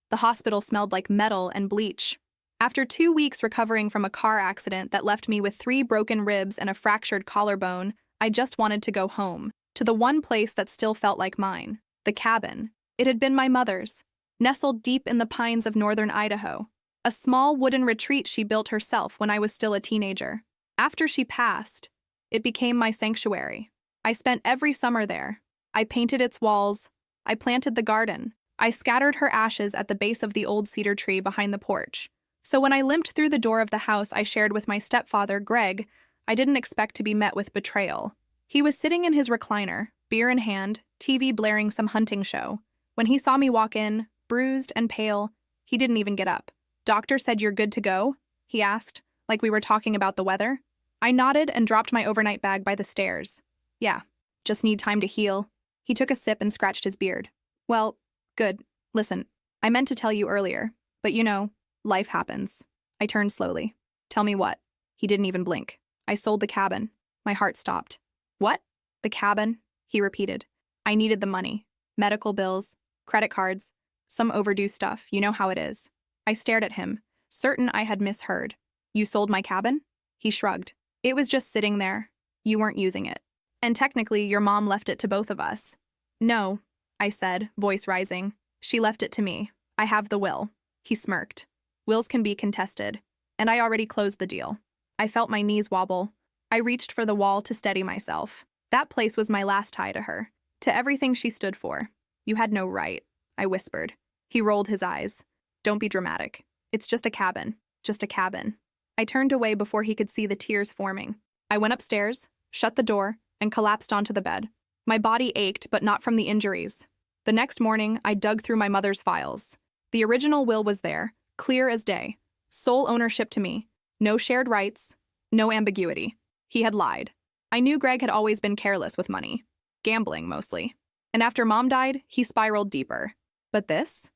The hospital smelled like metal and bleach. After 2 weeks recovering from a car accident that left me with 3 broken ribs and a fractured collarbone, I just wanted to go home, to the one place that still felt like mine, the cabin. It had been my mother's, nestled deep in the pines of northern Idaho, a small wooden retreat she built herself when I was still a teenager. After she passed, it became my sanctuary. I spent every summer there. I painted its walls. I planted the garden. I scattered her ashes at the base of the old cedar tree behind the porch. So when I limped through the door of the house I shared with my stepfather, Greg, I didn't expect to be met with betrayal. He was sitting in his recliner, beer in hand, TV blaring some hunting show. When he saw me walk in, bruised and pale, he didn't even get up. "Doctor said you're good to go?" he asked, like we were talking about the weather. I nodded and dropped my overnight bag by the stairs. "Yeah, just need time to heal." He took a sip and scratched his beard. "Well, good. Listen, I meant to tell you earlier, but you know, life happens." I turned slowly. "Tell me what?" He didn't even blink. "I sold the cabin." My heart stopped. "What? The cabin?" he repeated. "I needed the money. Medical bills, credit cards, some overdue stuff, you know how it is." I stared at him, certain I had misheard. "You sold my cabin?" He shrugged. "It was just sitting there. You weren't using it. And technically, your mom left it to both of us." "No," I said, voice rising. "She left it to me. I have the will." He smirked. "Wills can be contested. And I already closed the deal." I felt my knees wobble. I reached for the wall to steady myself. That place was my last tie to her, to everything she stood for. "You had no right," I whispered. He rolled his eyes. "Don't be dramatic. It's just a cabin. Just a cabin." I turned away before he could see the tears forming. I went upstairs, shut the door, and collapsed onto the bed. My body ached, but not from the injuries. The next morning, I dug through my mother's files. The original will was there, clear as day. Sole ownership to me. No shared rights. No ambiguity. He had lied. I knew Greg had always been careless with money. Gambling, mostly. And after Mom died, he spiraled deeper. But this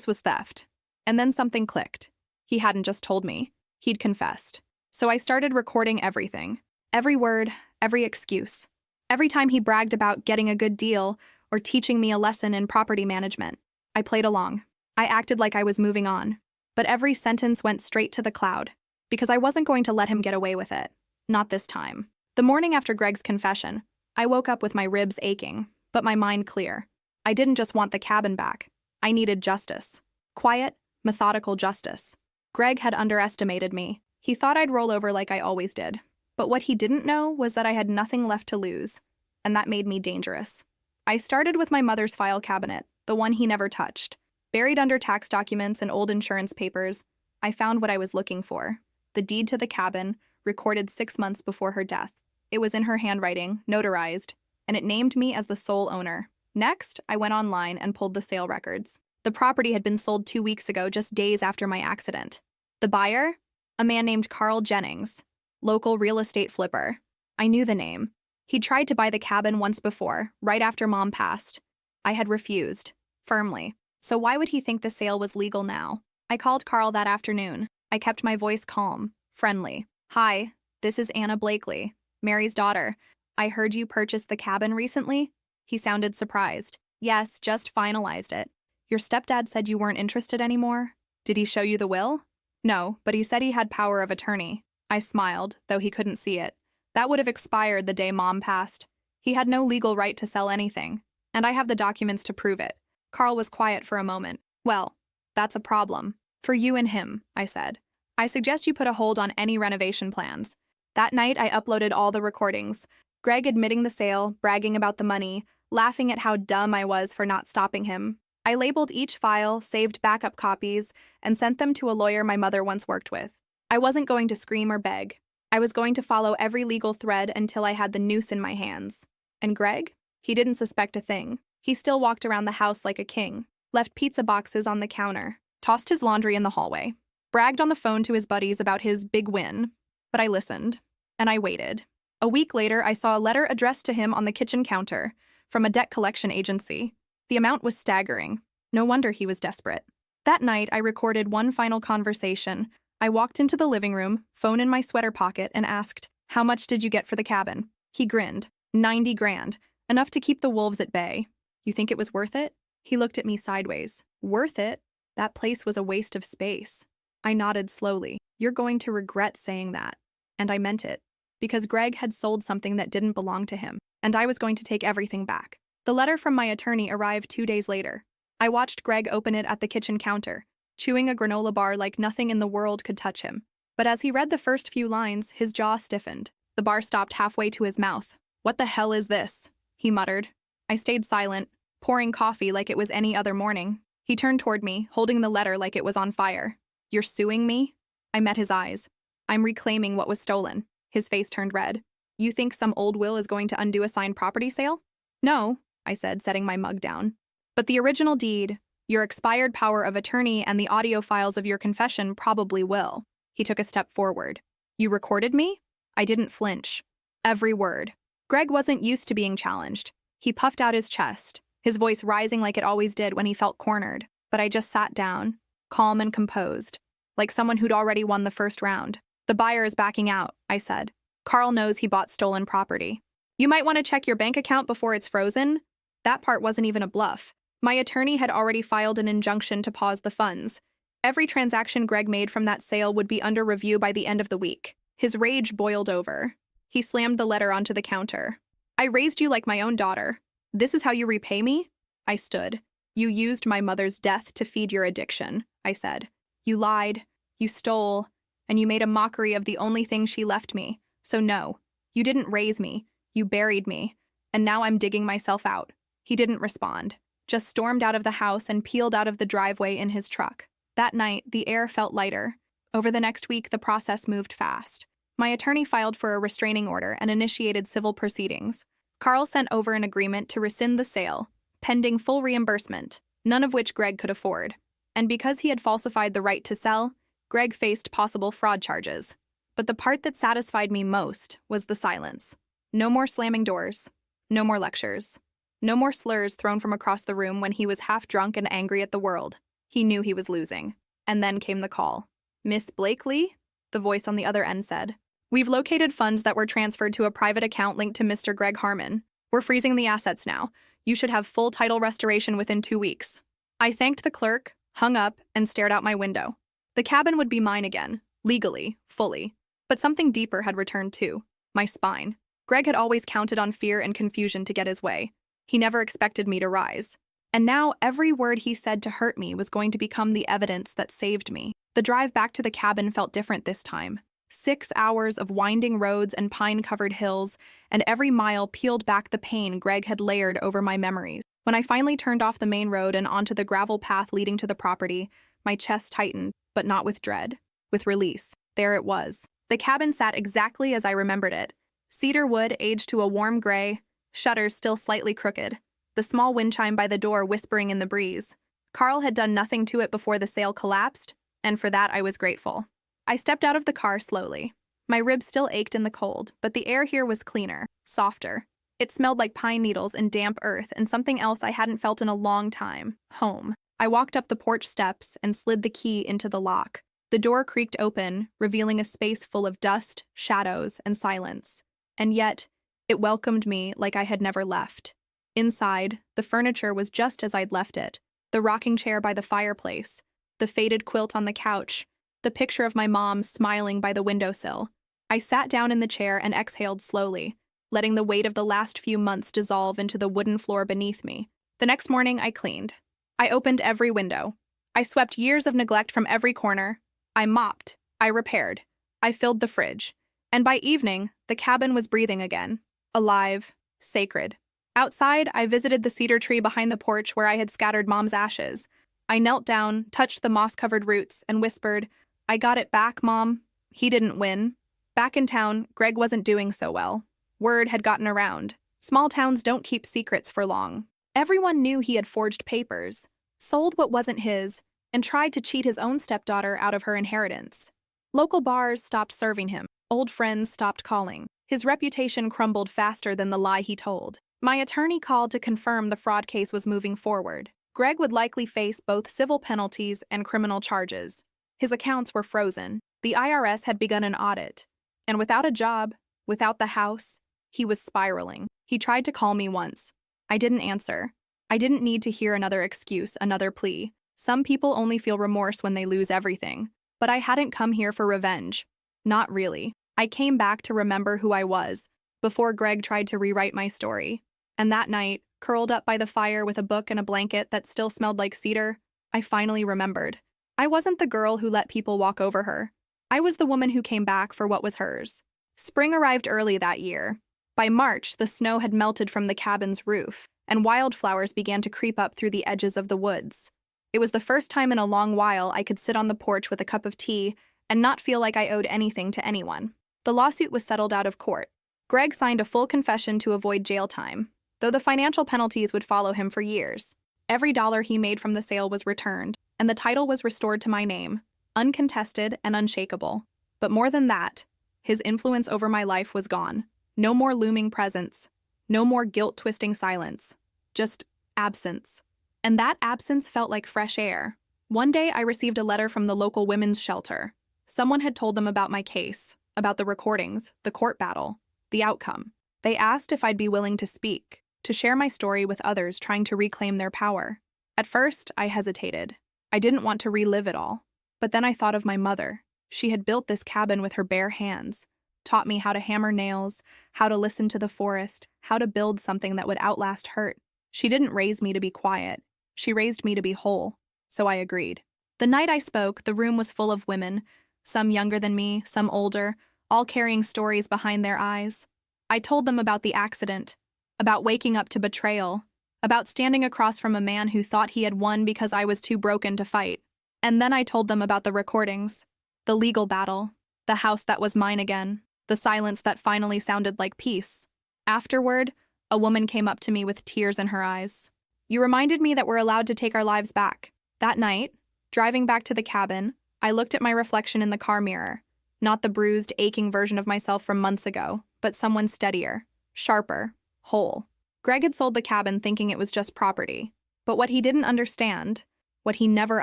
was theft. And then something clicked. He hadn't just told me. He'd confessed. So I started recording everything. Every word, every excuse. Every time he bragged about getting a good deal or teaching me a lesson in property management. I played along. I acted like I was moving on. But every sentence went straight to the cloud. Because I wasn't going to let him get away with it. Not this time. The morning after Greg's confession, I woke up with my ribs aching, but my mind clear. I didn't just want the cabin back. I needed justice. Quiet, methodical justice. Greg had underestimated me. He thought I'd roll over like I always did. But what he didn't know was that I had nothing left to lose, and that made me dangerous. I started with my mother's file cabinet, the one he never touched. Buried under tax documents and old insurance papers, I found what I was looking for. The deed to the cabin, recorded 6 months before her death. It was in her handwriting, notarized, and it named me as the sole owner. Next, I went online and pulled the sale records. The property had been sold 2 weeks ago, just days after my accident. The buyer? A man named Carl Jennings, local real estate flipper. I knew the name. He'd tried to buy the cabin once before, right after Mom passed. I had refused, firmly. So why would he think the sale was legal now? I called Carl that afternoon. I kept my voice calm, friendly. "Hi, this is Anna Blakely, Mary's daughter. I heard you purchased the cabin recently?" He sounded surprised. "Yes, just finalized it." "Your stepdad said you weren't interested anymore? Did he show you the will?" "No, but he said he had power of attorney." I smiled, though he couldn't see it. That would have expired the day Mom passed. He had no legal right to sell anything, and I have the documents to prove it. Carl was quiet for a moment. "Well, that's a problem. For you and him," I said. "I suggest you put a hold on any renovation plans." That night, I uploaded all the recordings. Greg admitting the sale, bragging about the money, laughing at how dumb I was for not stopping him. I labeled each file, saved backup copies, and sent them to a lawyer my mother once worked with. I wasn't going to scream or beg. I was going to follow every legal thread until I had the noose in my hands. And Greg? He didn't suspect a thing. He still walked around the house like a king, left pizza boxes on the counter, tossed his laundry in the hallway, bragged on the phone to his buddies about his big win. But I listened, and I waited. A week later, I saw a letter addressed to him on the kitchen counter from a debt collection agency. The amount was staggering. No wonder he was desperate. That night, I recorded one final conversation. I walked into the living room, phone in my sweater pocket, and asked, "How much did you get for the cabin?" He grinned. 90 grand. Enough to keep the wolves at bay. "You think it was worth it?" He looked at me sideways. "Worth it? That place was a waste of space. I nodded slowly. You're going to regret saying that. And I meant it. Because Greg had sold something that didn't belong to him, and I was going to take everything back. The letter from my attorney arrived 2 days later. I watched Greg open it at the kitchen counter, chewing a granola bar like nothing in the world could touch him. But as he read the first few lines, his jaw stiffened. The bar stopped halfway to his mouth. "What the hell is this?" he muttered. I stayed silent, pouring coffee like it was any other morning. He turned toward me, holding the letter like it was on fire. "You're suing me?" I met his eyes. "I'm reclaiming what was stolen." His face turned red. "You think some old will is going to undo a signed property sale?" "No," I said, setting my mug down. "But the original deed, your expired power of attorney, and the audio files of your confession probably will." He took a step forward. "You recorded me?" I didn't flinch. Every word. Greg wasn't used to being challenged. He puffed out his chest, his voice rising like it always did when he felt cornered. But I just sat down, calm and composed, like someone who'd already won the first round. "The buyer is backing out," I said. "Carl knows he bought stolen property. You might want to check your bank account before it's frozen." That part wasn't even a bluff. My attorney had already filed an injunction to pause the funds. Every transaction Greg made from that sale would be under review by the end of the week. His rage boiled over. He slammed the letter onto the counter. "I raised you like my own daughter. This is how you repay me?" I stood. "You used my mother's death to feed your addiction," I said. "You lied, you stole, and you made a mockery of the only thing she left me. So no, you didn't raise me, you buried me, and now I'm digging myself out." He didn't respond, just stormed out of the house and peeled out of the driveway in his truck. That night, the air felt lighter. Over the next week, the process moved fast. My attorney filed for a restraining order and initiated civil proceedings. Carl sent over an agreement to rescind the sale, pending full reimbursement, none of which Greg could afford. And because he had falsified the right to sell, Greg faced possible fraud charges. But the part that satisfied me most was the silence. No more slamming doors. No more lectures. No more slurs thrown from across the room when he was half drunk and angry at the world. He knew he was losing. And then came the call. "Miss Blakely?" the voice on the other end said. "We've located funds that were transferred to a private account linked to Mr. Greg Harmon. We're freezing the assets now. You should have full title restoration within 2 weeks." I thanked the clerk, hung up, and stared out my window. The cabin would be mine again, legally, fully. But something deeper had returned too. My spine. Greg had always counted on fear and confusion to get his way. He never expected me to rise. And now every word he said to hurt me was going to become the evidence that saved me. The drive back to the cabin felt different this time. 6 hours of winding roads and pine-covered hills, and every mile peeled back the pain Greg had layered over my memories. When I finally turned off the main road and onto the gravel path leading to the property, my chest tightened, but not with dread, with release. There it was. The cabin sat exactly as I remembered it. Cedar wood aged to a warm gray, shutters still slightly crooked, the small wind chime by the door whispering in the breeze. Carl had done nothing to it before the sale collapsed, and for that I was grateful. I stepped out of the car slowly. My ribs still ached in the cold, but the air here was cleaner, softer. It smelled like pine needles and damp earth and something else I hadn't felt in a long time. Home. I walked up the porch steps and slid the key into the lock. The door creaked open, revealing a space full of dust, shadows, and silence. And yet, it welcomed me like I had never left. Inside, the furniture was just as I'd left it. The rocking chair by the fireplace, the faded quilt on the couch, the picture of my mom smiling by the windowsill. I sat down in the chair and exhaled slowly, letting the weight of the last few months dissolve into the wooden floor beneath me. The next morning, I cleaned. I opened every window. I swept years of neglect from every corner. I mopped. I repaired. I filled the fridge. And by evening, the cabin was breathing again. Alive. Sacred. Outside, I visited the cedar tree behind the porch where I had scattered Mom's ashes. I knelt down, touched the moss-covered roots, and whispered, "I got it back, Mom." He didn't win. Back in town, Greg wasn't doing so well. Word had gotten around. Small towns don't keep secrets for long. Everyone knew he had forged papers, sold what wasn't his, and tried to cheat his own stepdaughter out of her inheritance. Local bars stopped serving him. Old friends stopped calling. His reputation crumbled faster than the lie he told. My attorney called to confirm the fraud case was moving forward. Greg would likely face both civil penalties and criminal charges. His accounts were frozen. The IRS had begun an audit. And without a job, without the house, he was spiraling. He tried to call me once. I didn't answer. I didn't need to hear another excuse, another plea. Some people only feel remorse when they lose everything. But I hadn't come here for revenge. Not really. I came back to remember who I was, before Greg tried to rewrite my story. And that night, curled up by the fire with a book and a blanket that still smelled like cedar, I finally remembered. I wasn't the girl who let people walk over her. I was the woman who came back for what was hers. Spring arrived early that year. By March, the snow had melted from the cabin's roof, and wildflowers began to creep up through the edges of the woods. It was the first time in a long while I could sit on the porch with a cup of tea and not feel like I owed anything to anyone. The lawsuit was settled out of court. Greg signed a full confession to avoid jail time, though the financial penalties would follow him for years. Every dollar he made from the sale was returned, and the title was restored to my name, uncontested and unshakable. But more than that, his influence over my life was gone. No more looming presence. No more guilt-twisting silence. Just absence. And that absence felt like fresh air. One day, I received a letter from the local women's shelter. Someone had told them about my case, about the recordings, the court battle, the outcome. They asked if I'd be willing to speak, to share my story with others trying to reclaim their power. At first, I hesitated. I didn't want to relive it all. But then I thought of my mother. She had built this cabin with her bare hands, taught me how to hammer nails, how to listen to the forest, how to build something that would outlast hurt. She didn't raise me to be quiet. She raised me to be whole. So I agreed. The night I spoke, the room was full of women, some younger than me, some older, all carrying stories behind their eyes. I told them about the accident, about waking up to betrayal, about standing across from a man who thought he had won because I was too broken to fight. And then I told them about the recordings, the legal battle, the house that was mine again, the silence that finally sounded like peace. Afterward, a woman came up to me with tears in her eyes. "You reminded me that we're allowed to take our lives back." That night, driving back to the cabin, I looked at my reflection in the car mirror. Not the bruised, aching version of myself from months ago, but someone steadier, sharper, whole. Greg had sold the cabin thinking it was just property. But what he didn't understand, what he never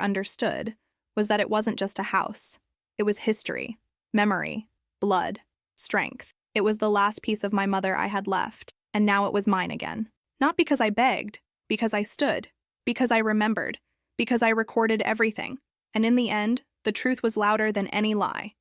understood, was that it wasn't just a house. It was history, memory, blood, strength. It was the last piece of my mother I had left, and now it was mine again. Not because I begged, because I stood, because I remembered, because I recorded everything. And in the end, the truth was louder than any lie.